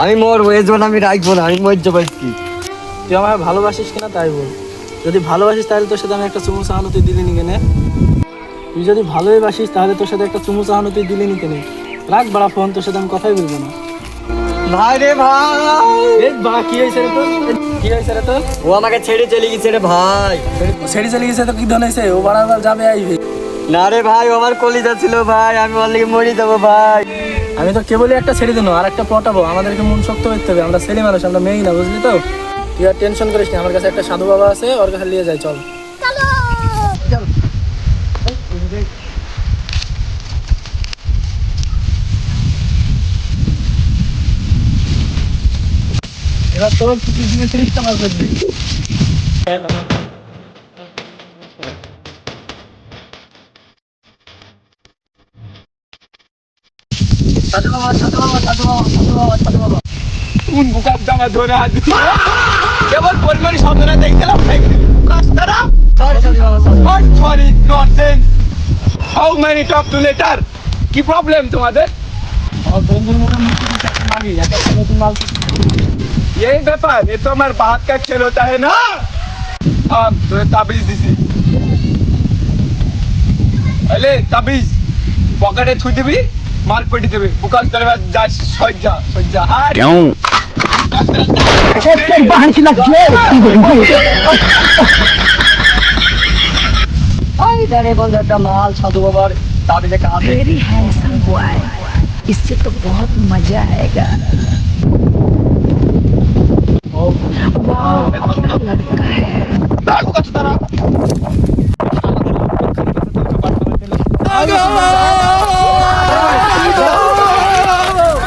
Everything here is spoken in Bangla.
আমি মরবো, এই জন্য আমি রাখবো না, আমি মর যাবো কি। তুই আমায় ভালোবাসিস কিনা তাই বল। যদি ভালোবাসিস তাহলে তোর সাথে আমি একটা চুমু চাহানো তুই দিলি নি কেনে? তুই যদি ভালোই বাসিস তাহলে তোর সাথে একটা চুমু চাহানো তুই দিলি নি কেনে? রাখ বাড়া ফোন, তোর সাথে আমি কথাই বলবো না। ভাই রে ভাই, এই বা কি হয়েছে রে তোর? কি হয়েছে রে তোর? ও আমাকে ছেড়ে চলে গেছে রে ভাই। ছেড়ে চলে গেছে তো কি ধন হয়েছে? ও বাড়া যাবে আইবে। না রে ভাই, ও আমার কলিজা ছিল ভাই, আমি ওর লেগে মরে যাবো ভাই। আমি তো কেবলই একটা ছেড়ে দিন আর একটা পটাবো, আমাদেরকে মন শক্ত করতে হবে। আমরা ছেলে মানুষ, আমরা মেয়ে না, বুঝলি তো? তুই আর টেনশন করিস না, আমার কাছে একটা সাধু বাবা আছে, ওর কাছে নিয়ে যাই, চল। এবার তোর কিছু 30 টাকা করবি। সাধু বাবা, সাধু বাবা, সাধু বাবা, সাধু বাবা, সাধু বাবা। কোন বুকার দামা ধরে হাত কেবল পরিমাণ সাধনা দেখছিলাম কাস্তারা sorry nonsense how many talk to later কি প্রবলেম তোমাদের বন্ধুর মুখে মাগি একটা নতুন মাল। यही ব্যাপার ये तो हमारे बात का खेल होता है ना हम तो ताबीज দিছি अले ताबीज পকেটে থুই দিবি মাল পেটি দেবে বুকাল করে যা সজ্জা সজ্জা আর কেউ বন্ধু একটা মাল সাধু বাবার তাবিজে কাঁদে। वेरी हैंडसम बॉय, इससे तो बहुत मजा आएगा। वाह क्या लड़का है। দাঁড়ো কত তারা